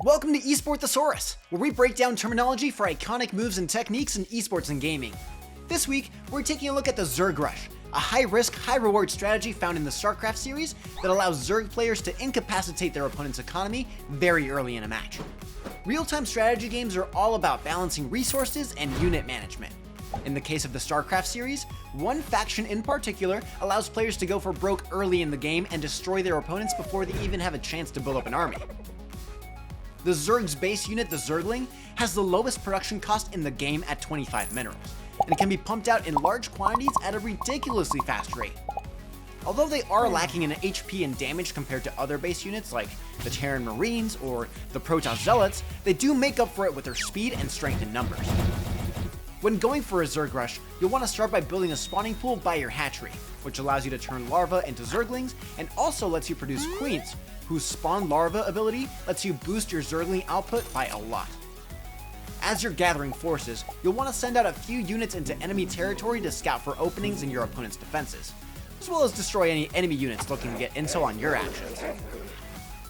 Welcome to Esporthesaurus, where we break down terminology for iconic moves and techniques in esports and gaming. This week, we're taking a look at the Zerg Rush, a high-risk, high-reward strategy found in the StarCraft series that allows Zerg players to incapacitate their opponent's economy very early in a match. Real-time strategy games are all about balancing resources and unit management. In the case of the StarCraft series, one faction in particular allows players to go for broke early in the game and destroy their opponents before they even have a chance to build up an army. The Zerg's base unit, the Zergling, has the lowest production cost in the game at 25 minerals, and it can be pumped out in large quantities at a ridiculously fast rate. Although they are lacking in HP and damage compared to other base units like the Terran Marines or the Protoss Zealots, they do make up for it with their speed and strength in numbers. When going for a Zerg Rush, you'll want to start by building a spawning pool by your hatchery, which allows you to turn larvae into Zerglings and also lets you produce queens, whose spawn larva ability lets you boost your Zergling output by a lot. As you're gathering forces, you'll want to send out a few units into enemy territory to scout for openings in your opponent's defenses, as well as destroy any enemy units looking to get intel on your actions.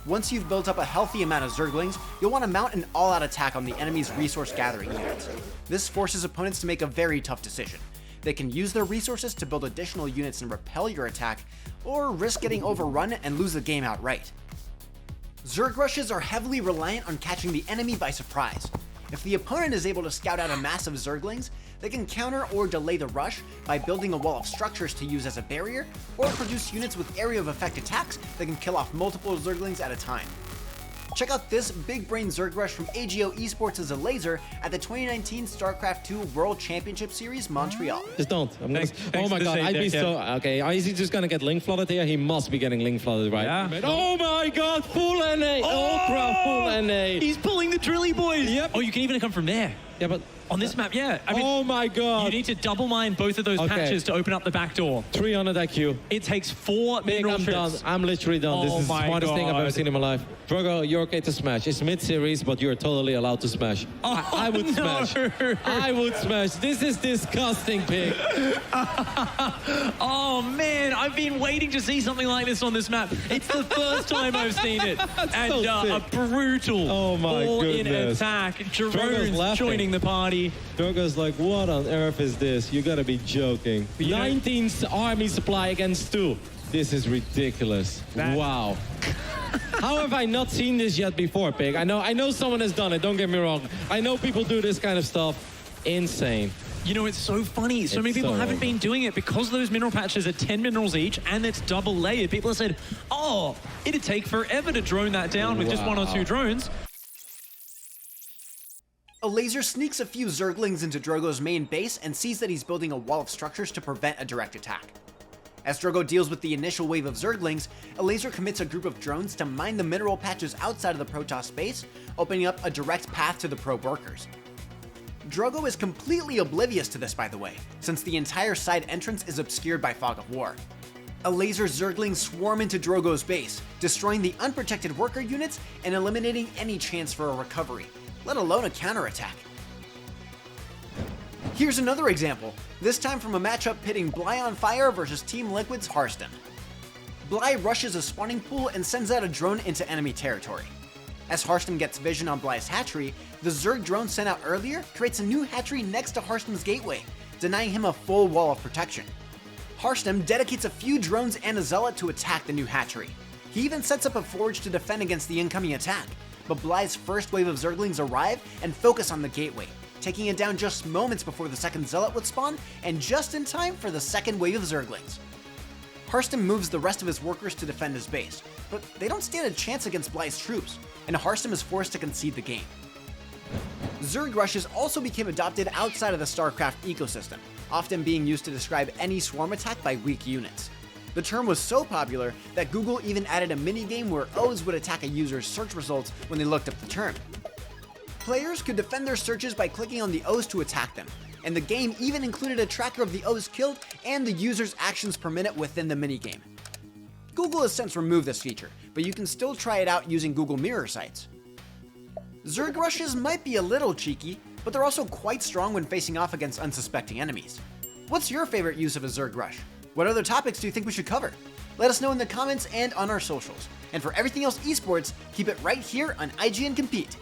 Once you've built up a healthy amount of Zerglings, you'll want to mount an all-out attack on the enemy's resource gathering units. This forces opponents to make a very tough decision. They can use their resources to build additional units and repel your attack, or risk getting overrun and lose the game outright. Zerg Rushes are heavily reliant on catching the enemy by surprise. If the opponent is able to scout out a mass of Zerglings, they can counter or delay the rush by building a wall of structures to use as a barrier, or produce units with area of effect attacks that can kill off multiple Zerglings at a time. Check out this big brain Zerg Rush from AGO Esports as a laser at the 2019 StarCraft 2 World Championship Series Montreal. Just don't. Oh my god, I'd be so... Okay, is he just gonna get link flooded here? He must be getting link flooded, right? Yeah. Oh my god, full NA! Ultra full NA! He's pulling the drilly boys! Yep. Oh, you can even come from there. Yeah, but... On this map, yeah. I mean, oh my god! You need to double mine both of those patches to open up the back door. 300 IQ. It takes 4 mineral I'm chips. done. I'm literally done. This is the smartest thing I've ever seen in my life. Drogo, you're okay to smash. It's mid-series, but you're totally allowed to smash. Oh, I would smash. I would smash. This is disgusting, pig. Oh man, I've been waiting to see something like this on this map. It's the first time I've seen it. And so a brutal all-in attack. Drogo's joining the party. Drogo's like, what on earth is this? You gotta be joking. 19 army supply against 2. This is ridiculous. Wow. How have I not seen this yet before, pig? I know someone has done it, don't get me wrong. I know people do this kind of stuff. Insane. You know, it's so funny. So many people haven't been doing it because those mineral patches are 10 minerals each and it's double layered. People have said, oh, it'd take forever to drone that down with just 1 or 2 drones. A laser sneaks a few Zerglings into Drogo's main base and sees that he's building a wall of structures to prevent a direct attack. As Drogo deals with the initial wave of Zerglings, a laser commits a group of drones to mine the mineral patches outside of the Protoss base, opening up a direct path to the probe workers. Drogo is completely oblivious to this, by the way, since the entire side entrance is obscured by Fog of War. A laser Zerglings swarm into Drogo's base, destroying the unprotected worker units and eliminating any chance for a recovery, let alone a counterattack. Here's another example, this time from a matchup pitting Bly on Fire versus Team Liquid's Harston. Bly rushes a spawning pool and sends out a drone into enemy territory. As Harston gets vision on Bly's hatchery, the Zerg drone sent out earlier creates a new hatchery next to Harston's gateway, denying him a full wall of protection. Harston dedicates a few drones and a zealot to attack the new hatchery. He even sets up a forge to defend against the incoming attack, but Bly's first wave of Zerglings arrive and focus on the gateway, taking it down just moments before the second zealot would spawn and just in time for the second wave of Zerglings. Harston moves the rest of his workers to defend his base, but they don't stand a chance against Bly's troops, and Harston is forced to concede the game. Zerg Rushes also became adopted outside of the StarCraft ecosystem, often being used to describe any swarm attack by weak units. The term was so popular that Google even added a minigame where O's would attack a user's search results when they looked up the term. Players could defend their searches by clicking on the O's to attack them, and the game even included a tracker of the O's killed and the user's actions per minute within the minigame. Google has since removed this feature, but you can still try it out using Google Mirror sites. Zerg Rushes might be a little cheeky, but they're also quite strong when facing off against unsuspecting enemies. What's your favorite use of a Zerg Rush? What other topics do you think we should cover? Let us know in the comments and on our socials. And for everything else esports, keep it right here on IGN Compete.